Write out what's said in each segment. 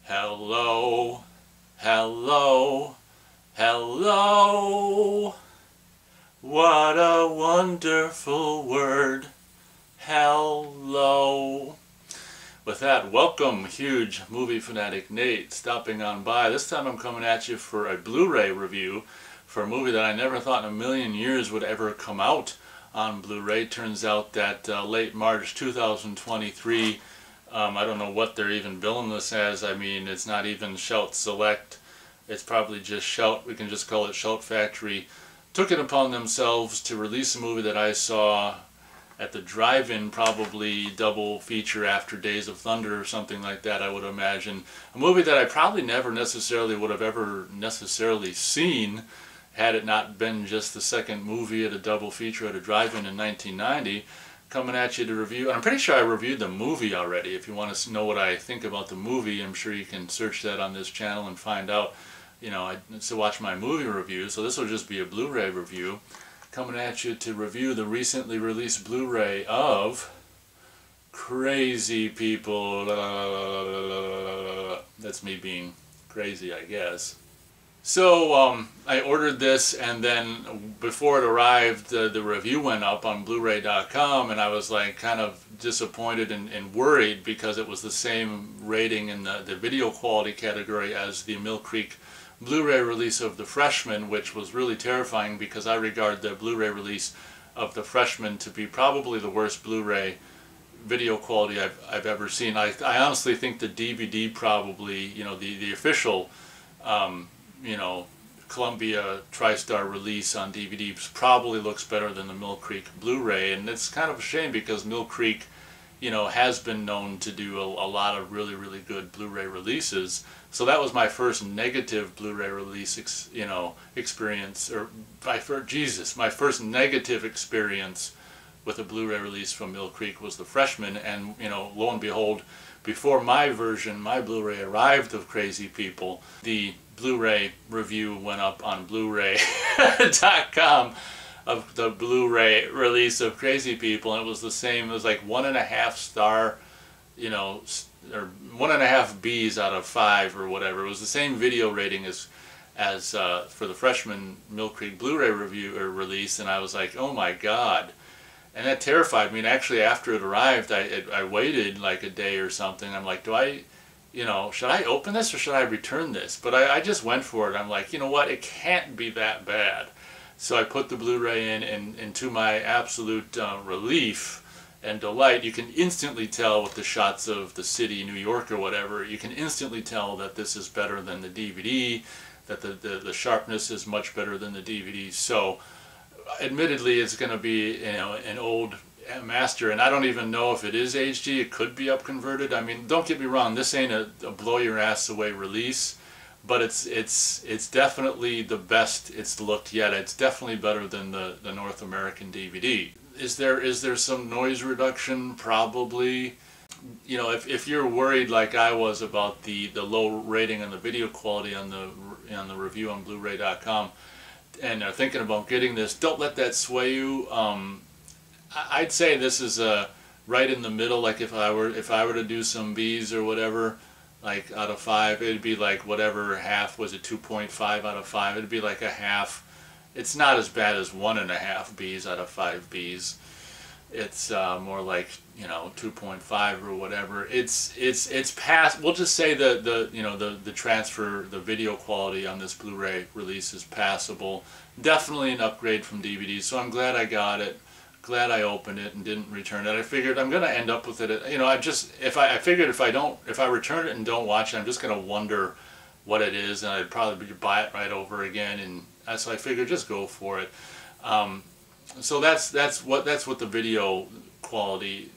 Hello, hello, hello. What a wonderful word. Hello. With that, welcome, huge movie fanatic Nate, stopping on by. This time I'm coming at you for a Blu-ray review for a movie that I never thought in a million years would ever come out on Blu-ray. Turns out that late March 2023, I don't know what they're even billing this as. I mean, it's not even Shout Select. It's probably just Shout. We can just call it Shout Factory. Took it upon themselves to release a movie that I saw at the drive-in, probably double feature after Days of Thunder or something like that, I would imagine. A movie that I probably never necessarily would have ever necessarily seen had it not been just the second movie at a double feature at a drive-in in 1990. Coming at you to review, and I'm pretty sure I reviewed the movie already. If you want to know what I think about the movie, I'm sure you can search that on this channel and find out. You know, I still watch my movie review, so this will just be a Blu-ray review. Coming at you to review the recently released Blu-ray of Crazy People. That's me being crazy, I guess. So I ordered this, and then before it arrived, the review went up on Blu-ray.com, and I was like kind of disappointed and worried because it was the same rating in the video quality category as the Mill Creek Blu-ray release of The Freshman, which was really terrifying because I regard the Blu-ray release of The Freshman to be probably the worst Blu-ray video quality I've ever seen. I honestly think the DVD probably, you know, the official you know, Columbia TriStar release on DVD probably looks better than the Mill Creek Blu-ray, and it's kind of a shame because Mill Creek, you know, has been known to do a lot of really good Blu-ray releases. So that was my first negative Blu-ray release, experience, or my first negative experience with a Blu-ray release from Mill Creek was The Freshman, and you know, lo and behold, before my Blu-ray arrived of Crazy People, the Blu-ray review went up on Blu-ray.com of the Blu-ray release of Crazy People, and it was the same. It was like 1.5 star, you know, or 1.5 Bs out of 5 or whatever. It was the same video rating as for the Freshman Mill Creek Blu-ray review or release, and I was like, oh my God. And that terrified me. And actually, after it arrived, I waited like a day or something. I'm like, should I open this or should I return this? But I just went for it. I'm like, you know what? It can't be that bad. So I put the Blu-ray in, and to my absolute relief and delight, you can instantly tell with the shots of the city, New York or whatever, you can instantly tell that this is better than the DVD, that the sharpness is much better than the DVD. So admittedly, it's going to be, you know, an old master, and I don't even know if it is HD. It could be upconverted. I mean, don't get me wrong, this ain't a blow your ass away release, but it's definitely the best it's looked yet. It's definitely better than the North American DVD. Is there some noise reduction? Probably. You know, if you're worried like I was about the low rating and the video quality on the review on Blu-ray.com, and are thinking about getting this, don't let that sway you. I'd say this is right in the middle. Like if I were to do some B's or whatever, like out of 5, it'd be like whatever half was it, 2.5 out of 5. It'd be like a half. It's not as bad as 1.5 B's out of 5 B's. It's more like, you know, 2.5 or whatever. It's past. We'll just say the transfer, the video quality on this Blu-ray release is passable. Definitely an upgrade from DVD. So I'm glad I got it. Glad I opened it and didn't return it. I figured I'm gonna end up with it. You know, I figured if I return it and don't watch it, I'm just gonna wonder what it is, and I'd probably buy it right over again. And so I figured just go for it. So that's what the video quality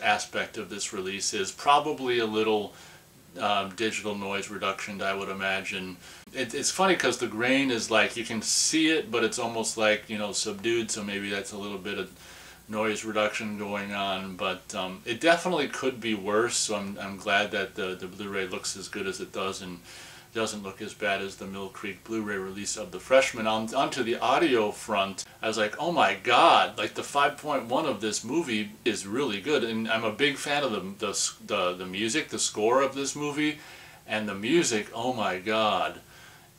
aspect of this release is. Probably a little digital noise reduction, I would imagine. It's funny because the grain is like, you can see it, but it's almost like, you know, subdued, so maybe that's a little bit of noise reduction going on, but it definitely could be worse. So I'm glad that the Blu-ray looks as good as it does and doesn't look as bad as the Mill Creek Blu-ray release of The Freshman. Onto the audio front, I was like, oh my God, like the 5.1 of this movie is really good, and I'm a big fan of the music, the score of this movie, And the music, oh my God,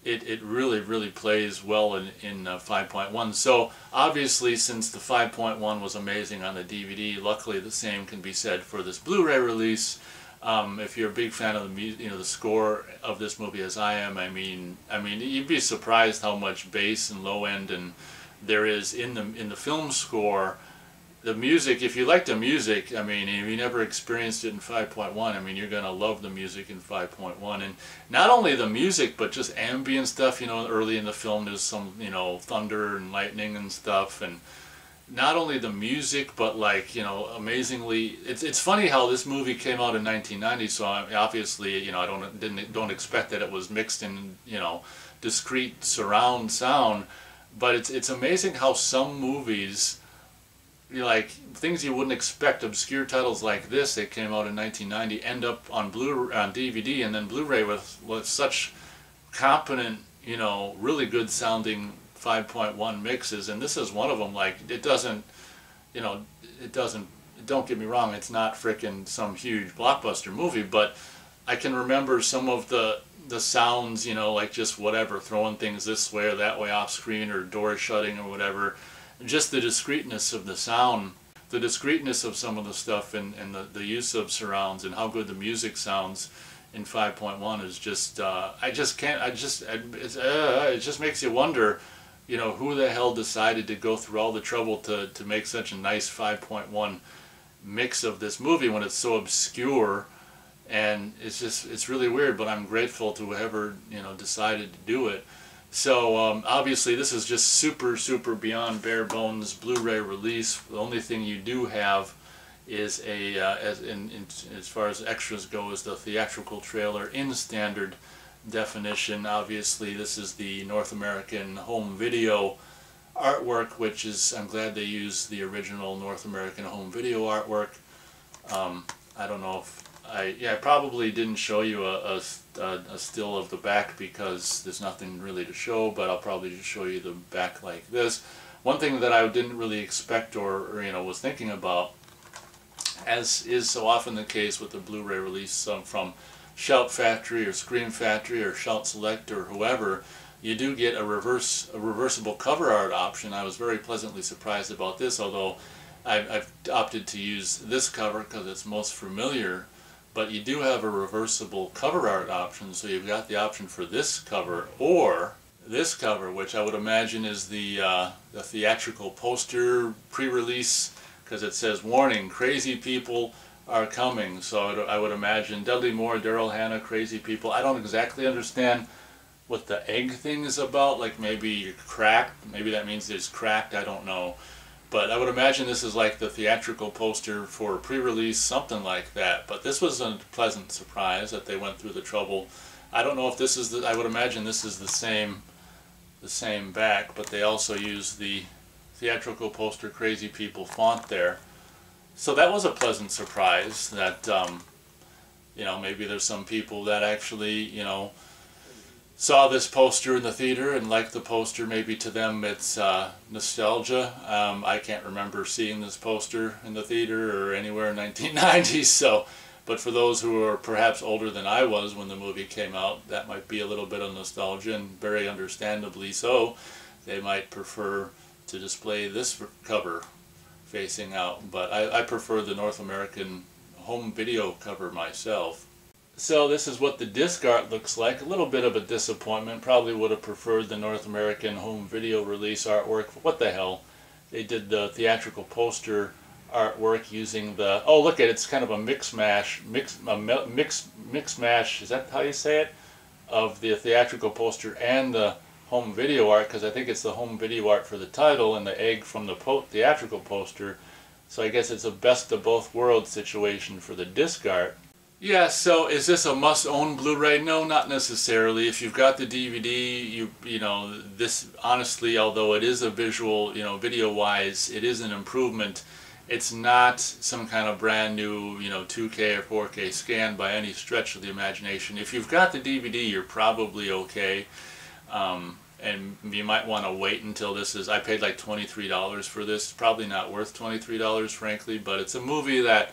it really plays well in 5.1. So obviously, since the 5.1 was amazing on the DVD, luckily the same can be said for this Blu-ray release. If you're a big fan of the music, the score of this movie, as I am, I mean, you'd be surprised how much bass and low end and there is in the film score. The music, if you like the music, I mean, if you never experienced it in 5.1, I mean, you're going to love the music in 5.1. And not only the music, but just ambient stuff, early in the film there's some, thunder and lightning and stuff. And not only the music, but like, amazingly, it's funny how this movie came out in 1990, so obviously, I don't expect that it was mixed in, discrete surround sound. But it's amazing how some movies, like things you wouldn't expect, obscure titles like this that came out in 1990, end up on DVD and then Blu-ray with such competent, really good sounding 5.1 mixes. And this is one of them. Like don't get me wrong, it's not frickin' some huge blockbuster movie, but I can remember some of the sounds, like just whatever, throwing things this way or that way off screen, or doors shutting or whatever. Just the discreteness of the sound, the discreteness of some of the stuff, and the use of surrounds, and how good the music sounds in 5.1 is just, it just makes you wonder, who the hell decided to go through all the trouble to make such a nice 5.1 mix of this movie when it's so obscure. And it's really weird, but I'm grateful to whoever, decided to do it. So obviously this is just super beyond bare bones Blu-ray release. The only thing you do have is as far as extras go, is the theatrical trailer in standard definition. Obviously this is the North American home video artwork, which is, I'm glad they used the original North American home video artwork. I don't know if I probably didn't show you a still of the back because there's nothing really to show, but I'll probably just show you the back like this. One thing that I didn't really expect or was thinking about, as is so often the case with the Blu-ray release from Shout Factory or Scream Factory or Shout Select or whoever, you do get a reversible cover art option. I was very pleasantly surprised about this, although I've opted to use this cover because it's most familiar. But you do have a reversible cover art option, so you've got the option for this cover or this cover, which I would imagine is the theatrical poster pre-release, because it says, "Warning, crazy people are coming." So I would imagine Dudley Moore, Daryl Hannah, crazy people. I don't exactly understand what the egg thing is about, like maybe you're cracked, maybe that means it's cracked, I don't know. But I would imagine this is like the theatrical poster for pre-release, something like that. But this was a pleasant surprise that they went through the trouble. I don't know if this is I would imagine this is the same back, but they also use the theatrical poster crazy people font there. So that was a pleasant surprise that, maybe there's some people that actually, saw this poster in the theater and liked the poster. Maybe to them it's nostalgia. I can't remember seeing this poster in the theater or anywhere in 1990s. So, but for those who are perhaps older than I was when the movie came out, that might be a little bit of nostalgia, and very understandably so. They might prefer to display this cover facing out, but I prefer the North American home video cover myself. So this is what the disc art looks like. A little bit of a disappointment. Probably would have preferred the North American home video release artwork. What the hell? They did the theatrical poster artwork using the, oh look at it, it's kind of a mix mash, is that how you say it? Of the theatrical poster and the home video art, because I think it's the home video art for the title and the egg from the theatrical poster. So I guess it's a best of both worlds situation for the disc art. Yeah, so is this a must-own Blu-ray? No, not necessarily. If you've got the DVD, this honestly, although it is a visual, video-wise, it is an improvement. It's not some kind of brand new, 2K or 4K scan by any stretch of the imagination. If you've got the DVD, you're probably okay. And you might want to wait until this is, I paid like $23 for this. Probably not worth $23, frankly, but it's a movie that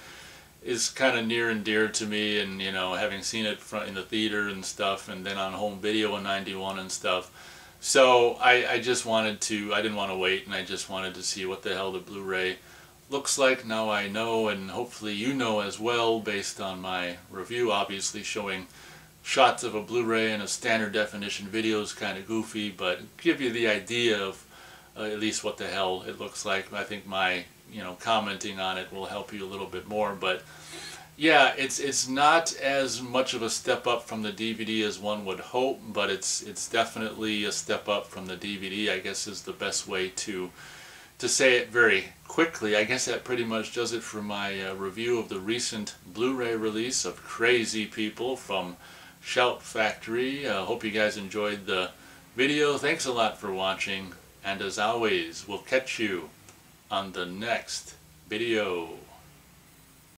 is kind of near and dear to me, and you know, having seen it in the theater and stuff, and then on home video in '91 and stuff. So I just wanted to, I didn't want to wait, and I just wanted to see what the hell the Blu-ray looks like. Now I know, and hopefully you know as well, based on my review, obviously showing shots of a Blu-ray and a standard definition video is kind of goofy, but give you the idea of at least what the hell it looks like. I think my, you know, commenting on it will help you a little bit more. But yeah, it's not as much of a step up from the DVD as one would hope, but it's definitely a step up from the DVD, I guess, is the best way to say it very quickly. I guess that pretty much does it for my review of the recent Blu-ray release of Crazy People from Shout Factory. Hope you guys enjoyed the video. Thanks a lot for watching, and as always, we'll catch you on the next video.